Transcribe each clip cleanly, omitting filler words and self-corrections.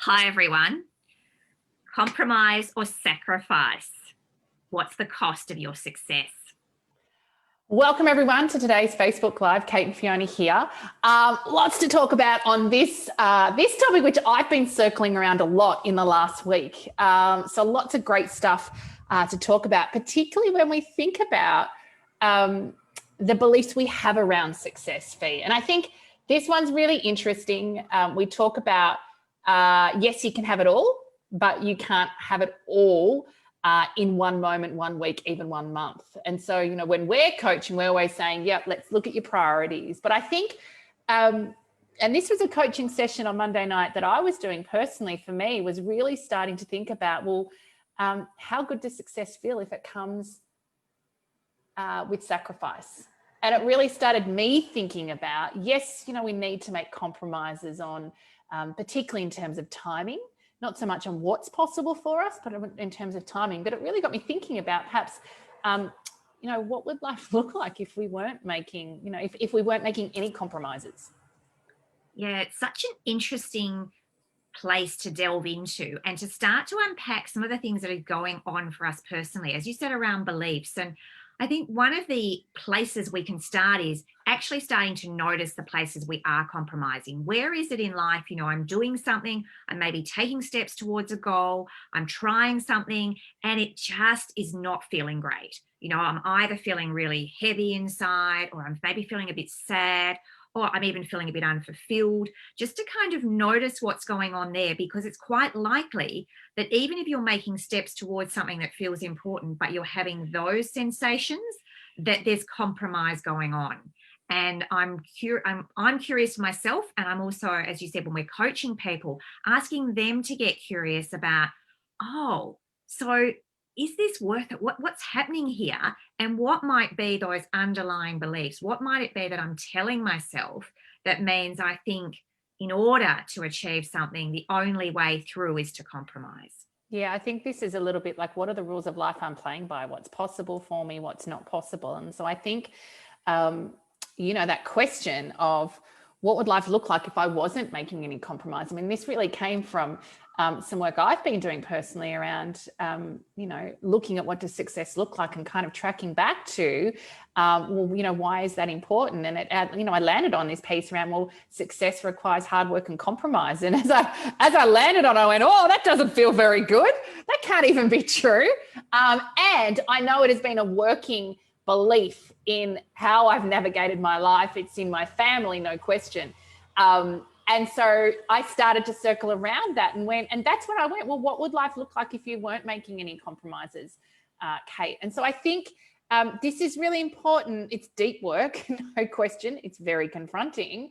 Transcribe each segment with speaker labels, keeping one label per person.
Speaker 1: Hi, everyone. Compromise or sacrifice? What's the cost of your success?
Speaker 2: Welcome everyone to today's Facebook Live. Kate and Fiona here. Lots to talk about on this topic, which I've been circling around a lot in the last week. So lots of great stuff to talk about, particularly when we think about the beliefs we have around success, Fee. And I think this one's really interesting. We talk about, yes, you can have it all, but you can't have it all in one moment, 1 week, even 1 month. And so, when we're coaching, we're always saying, yep, let's look at your priorities. But I think, and this was a coaching session on Monday night that I was doing personally for me, was really starting to think about, well, how good does success feel if it comes with sacrifice? And it really started me thinking about, yes, we need to make compromises on, particularly in terms of timing, not so much on what's possible for us, but in terms of timing. But it really got me thinking about perhaps, what would life look like if we weren't making, if we weren't making any compromises?
Speaker 1: Yeah, it's such an interesting place to delve into and to start to unpack some of the things that are going on for us personally, as you said, around beliefs. And I think one of the places we can start is actually starting to notice the places we are compromising. Where is it in life? I'm doing something, I'm maybe taking steps towards a goal, I'm trying something, and it just is not feeling great. I'm either feeling really heavy inside, or I'm maybe feeling a bit sad, or I'm even feeling a bit unfulfilled, just to kind of notice what's going on there, because it's quite likely that even if you're making steps towards something that feels important, but you're having those sensations, that there's compromise going on. And I'm curious myself, and I'm also, as you said, when we're coaching people, asking them to get curious about, oh, so is this worth it? What's happening here? And what might be those underlying beliefs? What might it be that I'm telling myself that means I think in order to achieve something, the only way through is to compromise?
Speaker 2: Yeah, I think this is a little bit like, what are the rules of life I'm playing by? What's possible for me? What's not possible? And so I think, that question of what would life look like if I wasn't making any compromise? I mean, this really came from some work I've been doing personally around, looking at what does success look like and kind of tracking back to, why is that important? And I landed on this piece around, well, success requires hard work and compromise. And as I landed on, I went, oh, that doesn't feel very good. That can't even be true. And I know it has been a working belief in how I've navigated my life. It's in my family, no question. And so I started to circle around that and that's when I went, well, what would life look like if you weren't making any compromises, Kate? And so I think this is really important. It's deep work, no question. It's very confronting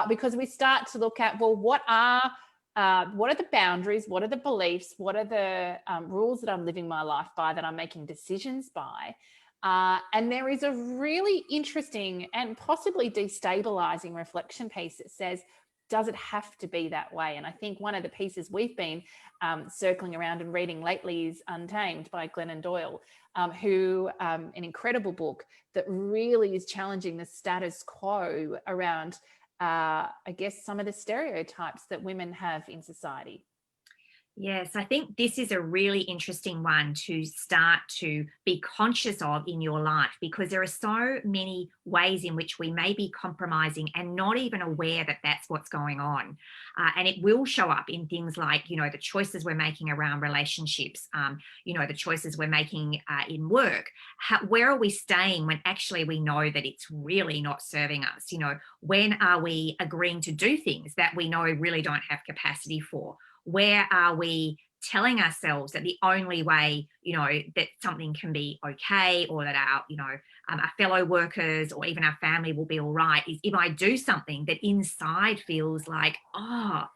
Speaker 2: because we start to look at, well, what are the boundaries? What are the beliefs? What are the rules that I'm living my life by, that I'm making decisions by? And there is a really interesting and possibly destabilizing reflection piece that says, does it have to be that way? And I think one of the pieces we've been circling around and reading lately is Untamed by Glennon Doyle, who an incredible book that really is challenging the status quo around, I guess, some of the stereotypes that women have in society.
Speaker 1: Yes, I think this is a really interesting one to start to be conscious of in your life, because there are so many ways in which we may be compromising and not even aware that that's what's going on. And it will show up in things like, the choices we're making around relationships, the choices we're making in work. Where are we staying when actually we know that it's really not serving us? When are we agreeing to do things that we know really don't have capacity for? Where are we telling ourselves that the only way, that something can be okay, or that our fellow workers or even our family will be all right, is if I do something that inside feels like, oh,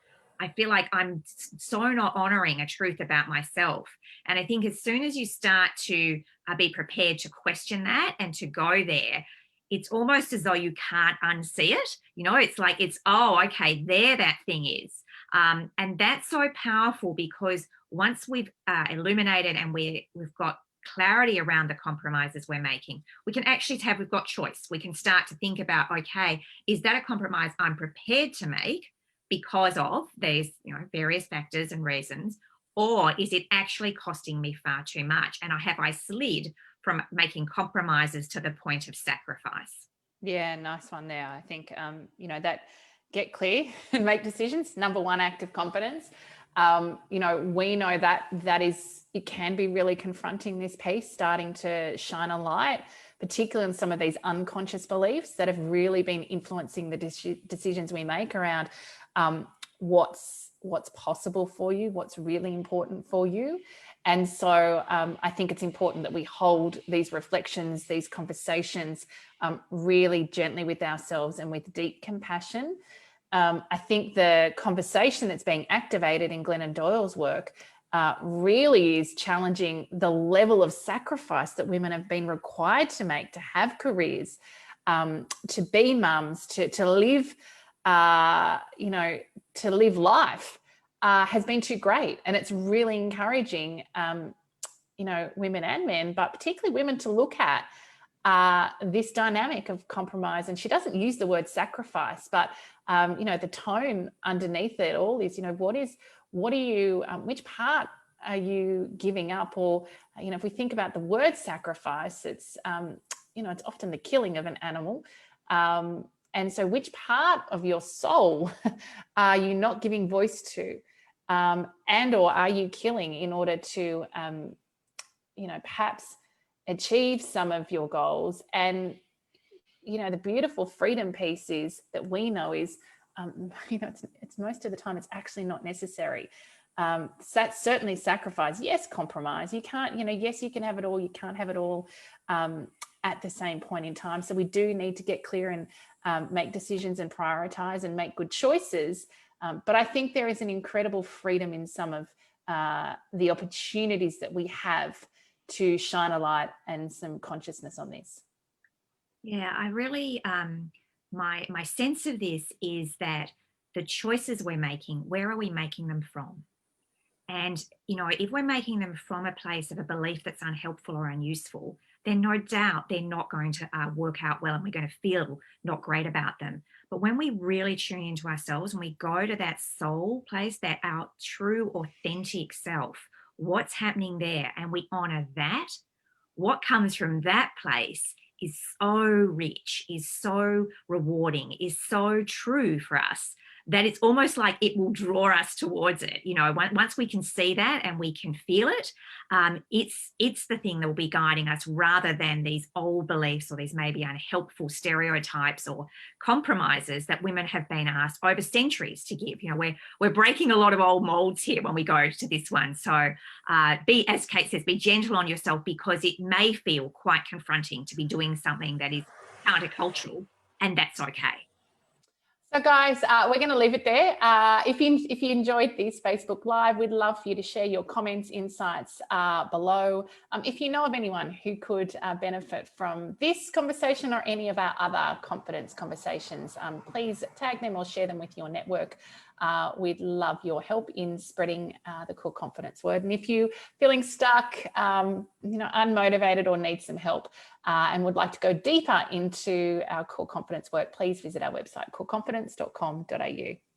Speaker 1: I feel like I'm so not honoring a truth about myself. And I think as soon as you start to be prepared to question that and to go there, it's almost as though you can't unsee it. It's like, oh, okay, there that thing is. And that's so powerful, because once we've illuminated and we've got clarity around the compromises we're making, we've got choice. We can start to think about, okay, is that a compromise I'm prepared to make? because of these, various factors and reasons, or is it actually costing me far too much? And have I slid from making compromises to the point of sacrifice?
Speaker 2: Yeah, nice one there. I think, that get clear and make decisions. Number one act of confidence. We know that it can be really confronting, this piece, starting to shine a light, particularly in some of these unconscious beliefs that have really been influencing the decisions we make around what's possible for you, what's really important for you. And so I think it's important that we hold these reflections, these conversations really gently with ourselves and with deep compassion. I think the conversation that's being activated in Glennon Doyle's work really is challenging the level of sacrifice that women have been required to make to have careers, to be mums, to live, to live life has been too great. And it's really encouraging, women and men, but particularly women, to look at this dynamic of compromise. And she doesn't use the word sacrifice, but the tone underneath it all is, which part are you giving up? Or, if we think about the word sacrifice, it's, it's often the killing of an animal. And so which part of your soul are you not giving voice to? And or are you killing in order to, perhaps achieve some of your goals? And the beautiful freedom piece is that we know is it's most of the time it's actually not necessary. That's certainly sacrifice, yes, compromise. You can't, yes, you can have it all, you can't have it all at the same point in time. So we do need to get clear and make decisions and prioritize and make good choices. But I think there is an incredible freedom in some of the opportunities that we have to shine a light and some consciousness on this.
Speaker 1: Yeah, I really, my sense of this is that the choices we're making, where are we making them from? And, if we're making them from a place of a belief that's unhelpful or unuseful, then no doubt they're not going to work out well, and we're going to feel not great about them. But when we really tune into ourselves, when we go to that soul place, that our true, authentic self, what's happening there, and we honor that, what comes from that place is so rich, is so rewarding, is so true for us, that it's almost like it will draw us towards it. Once we can see that and we can feel it, it's the thing that will be guiding us, rather than these old beliefs or these maybe unhelpful stereotypes or compromises that women have been asked over centuries to give. We're breaking a lot of old molds here when we go to this one. So as Kate says, be gentle on yourself, because it may feel quite confronting to be doing something that is countercultural, and that's okay.
Speaker 2: So guys, we're going to leave it there. If you enjoyed this Facebook Live, we'd love for you to share your comments, insights below. If you know of anyone who could benefit from this conversation or any of our other confidence conversations, please tag them or share them with your network. We'd love your help in spreading the Core Confidence word. And if you're feeling stuck, unmotivated, or need some help and would like to go deeper into our Core Confidence work, please visit our website, coreconfidence.com.au.